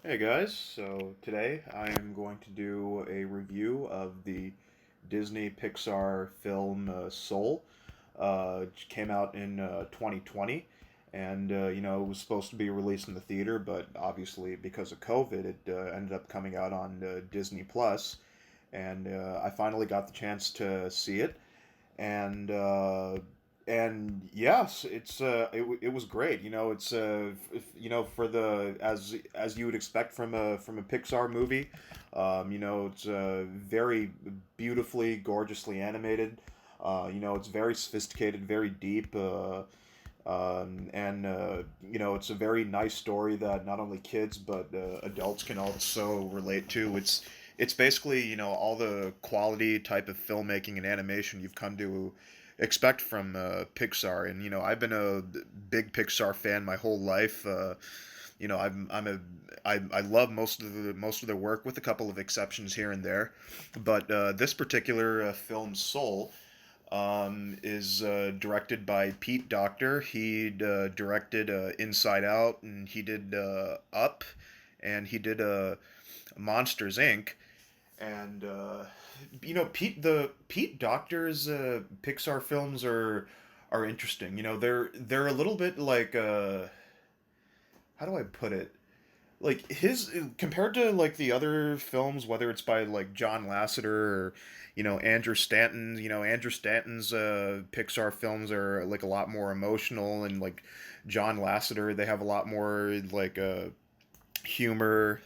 Hey guys, so today I am going to do a review of the Disney Pixar film Soul. Which came out in 2020, and it was supposed to be released in the theater, but obviously because of COVID, it ended up coming out on Disney Plus, and I finally got the chance to see it, and yes, it was great. It's for the as you would expect from a Pixar movie. It's very beautifully, gorgeously animated. It's very sophisticated, very deep. And it's a very nice story that not only kids but adults can also relate to. It's basically all the quality type of filmmaking and animation you've come to expect from Pixar. And I've been a big Pixar fan my whole life. I love most of their work, with a couple of exceptions here and there. But this particular film, Soul, is directed by Pete Docter. He directed Inside Out, and he did Up, and he did Monsters Inc. And Pete Docter's Pixar films are interesting. They're a little bit like how do I put it? Like his compared to like the other films, whether it's by like John Lasseter or Andrew Stanton. Andrew Stanton's Pixar films are like a lot more emotional, and like John Lasseter, they have a lot more like humor.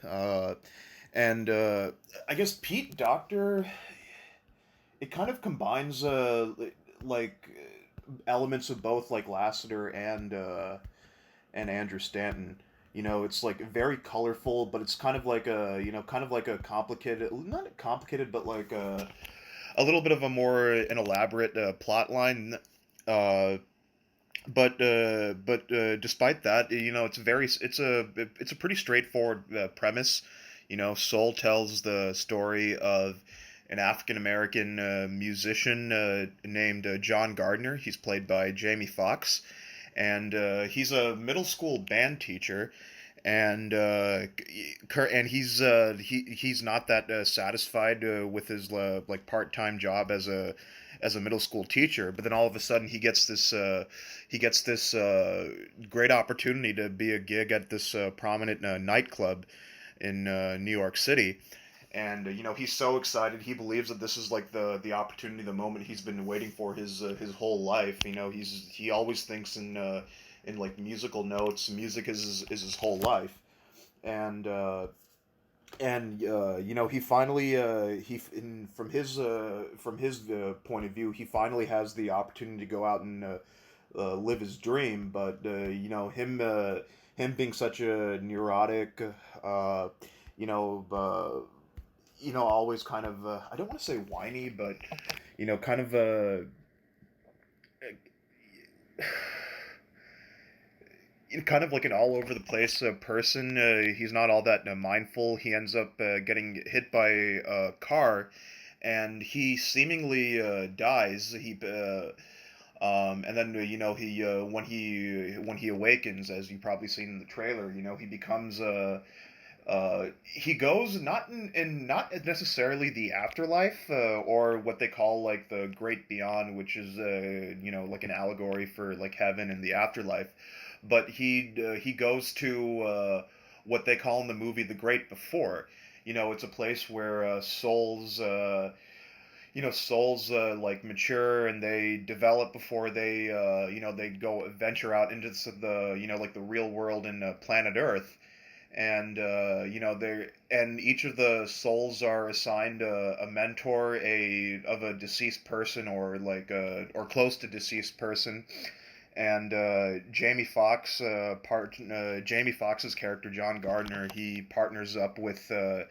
And I guess Pete Docter, it kind of combines like elements of both like Lasseter and Andrew Stanton. It's like very colorful, but it's kind of like a complicated, not complicated, but like a little bit of a more an elaborate plot line. Uh, but despite that, it's a pretty straightforward premise. Soul tells the story of an African American musician named John Gardner. He's played by Jamie Foxx, and he's a middle school band teacher, and he's not that satisfied with his like part time job as a middle school teacher. But then all of a sudden he gets this great opportunity to be a gig at this prominent nightclub in New York City. And he's so excited. He believes that this is like the opportunity, the moment he's been waiting for his whole life. He always thinks in like musical notes. Music is his whole life, and he finally from his point of view, he finally has the opportunity to go out and live his dream. But him being such a neurotic, uh, you know. Always kind of I don't want to say whiny, but kind of kind of like an all over the place person. He's not all that mindful. He ends up getting hit by a car, and he seemingly dies. And then when he awakens, as you probably seen in the trailer, he becomes he goes not in not necessarily the afterlife, or what they call like the great beyond, which is like an allegory for like heaven and the afterlife, but he goes to what they call in the movie the great before. It's a place where souls like mature, and they develop before they go venture out into the like the real world in planet Earth. And they and each of the souls are assigned a mentor, a deceased person, or like or close to deceased person. And Jamie Foxx's character John Gardner, he partners up with a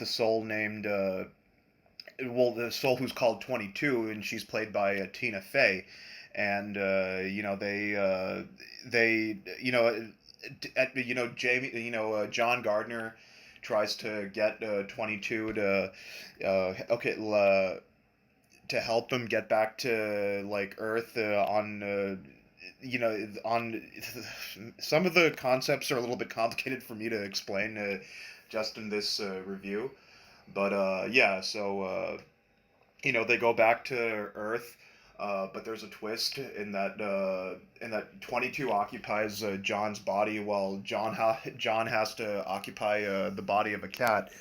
soul named the soul who's called 22, and she's played by Tina Fey. And they Jamie John Gardner tries to get 22 to to help him get back to like Earth on on some of the concepts are a little bit complicated for me to explain just in this review. But yeah, so they go back to Earth, but there's a twist in that 22 occupies John's body, while John has to occupy the body of a cat.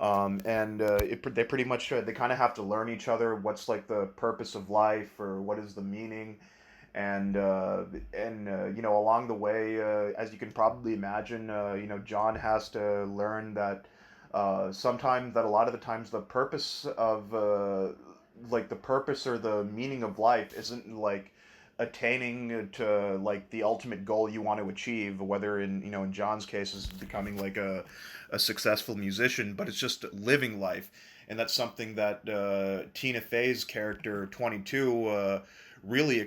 And they pretty much they kind of have to learn each other. What's like the purpose of life, or what is the meaning? And along the way, as you can probably imagine, John has to learn that sometimes that a lot of the times the purpose of like the purpose or the meaning of life isn't like attaining to like the ultimate goal you want to achieve, whether in John's case is becoming like a successful musician, but it's just living life. And that's something that Tina Fey's character 22 really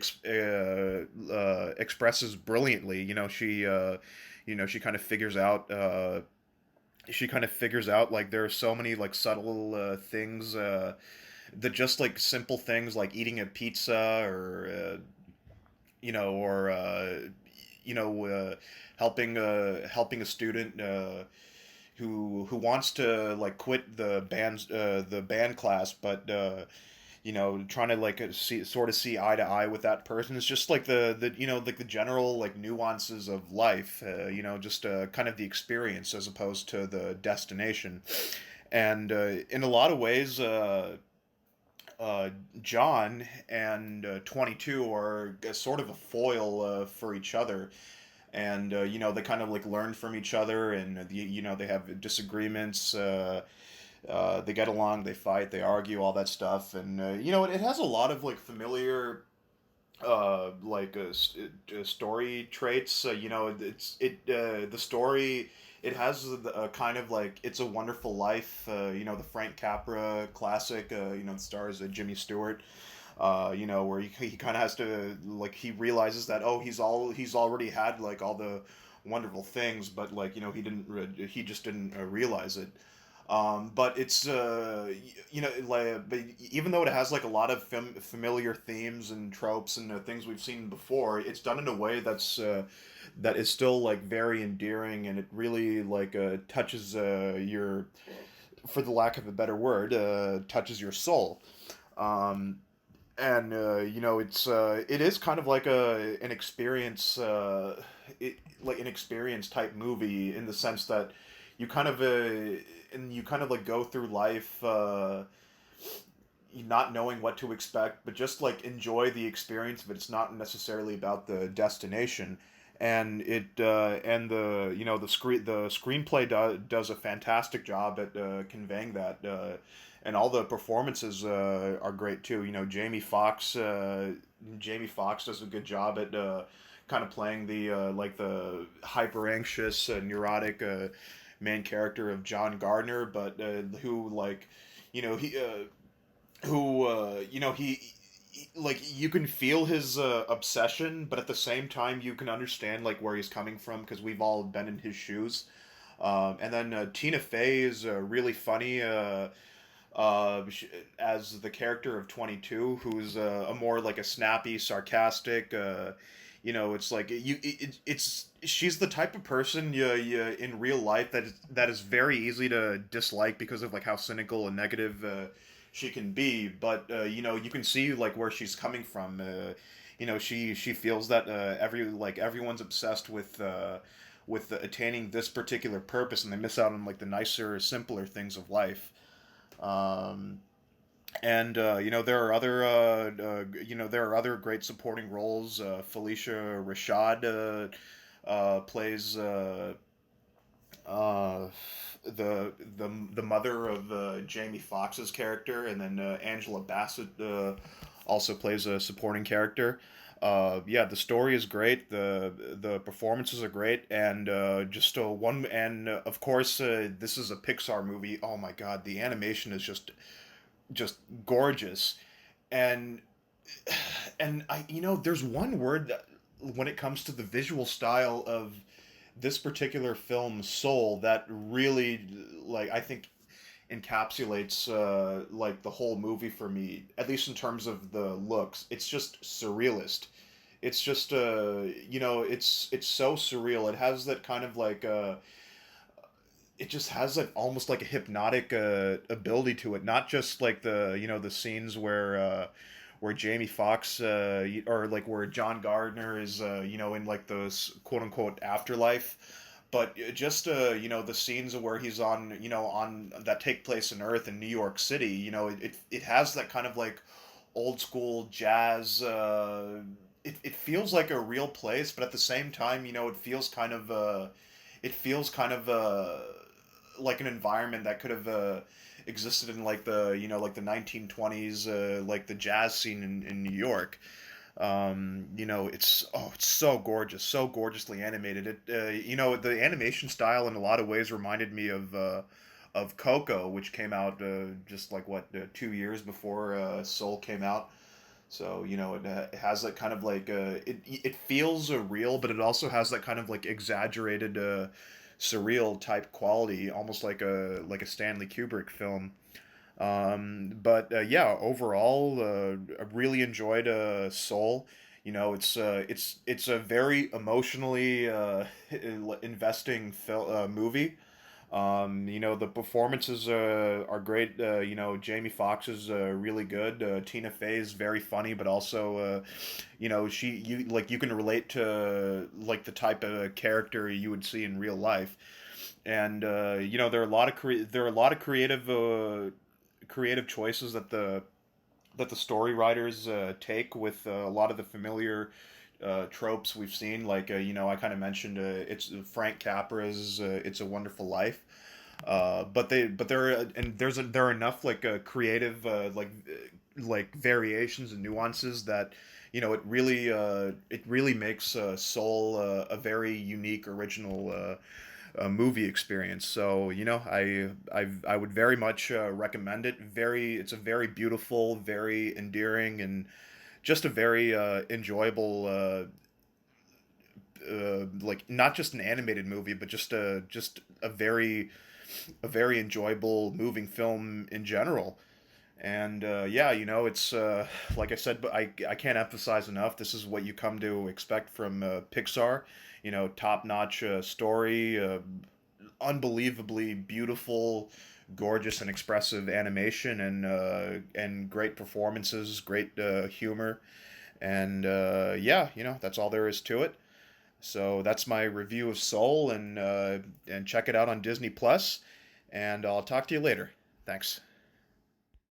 expresses brilliantly. She kind of figures out like there are so many like subtle things that just like simple things like eating a pizza, or or helping a student who wants to like quit the band class, but trying to like see eye to eye with that person. It's just like the like the general like nuances of life, just kind of the experience as opposed to the destination. And in a lot of ways, uh, John and 22 are sort of a foil for each other. And they kind of like learn from each other, and they have disagreements. They get along, they fight, they argue, all that stuff. And it has a lot of like familiar story traits. The story. It has a kind of like It's a Wonderful Life. The Frank Capra classic. It stars Jimmy Stewart. Where he kind of has to like he realizes that, oh, he's already had like all the wonderful things, but like he just didn't realize it. But it's but even though it has like a lot of familiar themes and tropes and things we've seen before, it's done in a way that is still like very endearing, and it really like touches your, for the lack of a better word, touches your soul. Um, and it is kind of like an experience, like an experience type movie, in the sense that you kind of you kind of like go through life not knowing what to expect, but just like enjoy the experience of it. It's not necessarily about the destination. And the screenplay does a fantastic job at conveying that, and all the performances are great too. Jamie Foxx does a good job at kind of playing the like the hyper anxious, neurotic main character of John Gardner, but who like he who like you can feel his obsession, but at the same time you can understand like where he's coming from, because we've all been in his shoes. And then Tina Fey is really funny as the character of 22, who's a more like a snappy, sarcastic. It's like it's she's the type of person in real life that is very easy to dislike because of like how cynical and negative she can be. But you can see like where she's coming from. She feels that everyone's obsessed with attaining this particular purpose, and they miss out on like the nicer, simpler things of life. Um, and there are other great supporting roles. Felicia Rashad plays uh, the mother of Jamie Foxx's character, and then Angela Bassett also plays a supporting character. Yeah, the story is great. The performances are great, and just one. And of course, this is a Pixar movie. Oh my God, the animation is just gorgeous. And there's one word that, when it comes to the visual style of this particular film, Soul, that really, like, I think encapsulates like the whole movie for me, at least in terms of the looks. It's just surrealist. it's just it's so surreal. It has that kind of like it just has like almost like a hypnotic ability to it. Not just like the scenes where Jamie Foxx or like where John Gardner is in like those quote unquote afterlife, but just the scenes where he's on on that take place in Earth in New York City. It has that kind of like old school jazz. It feels like a real place, but at the same time, it feels kind of like an environment that could have existed in like the 1920s, like the jazz scene in New York. It's so gorgeous, so gorgeously animated. The animation style in a lot of ways reminded me of Coco, which came out just like 2 years before Soul came out. So it has that kind of like it feels real, but it also has that kind of like exaggerated surreal type quality, almost like a Stanley Kubrick film. But yeah, overall, I really enjoyed Soul. It's a very emotionally investing movie. The performances are great. Jamie Foxx is really good. Tina Fey is very funny, but also, you can relate to like the type of character you would see in real life. And there are a lot of creative choices that the story writers take with a lot of the familiar tropes we've seen. Like I kind of mentioned it's Frank Capra's "It's a Wonderful Life." But there are enough like creative like variations and nuances that it really makes Soul a very unique original movie experience. So I would very much recommend it. It's a very beautiful, very endearing, and just a very enjoyable like not just an animated movie, but just a very enjoyable moving film in general. And yeah, it's like I said, but I can't emphasize enough. This is what you come to expect from Pixar. Top notch story, unbelievably beautiful, gorgeous, and expressive animation, and great performances, great humor, and yeah, that's all there is to it. So that's my review of Soul, and check it out on Disney Plus. And I'll talk to you later. Thanks.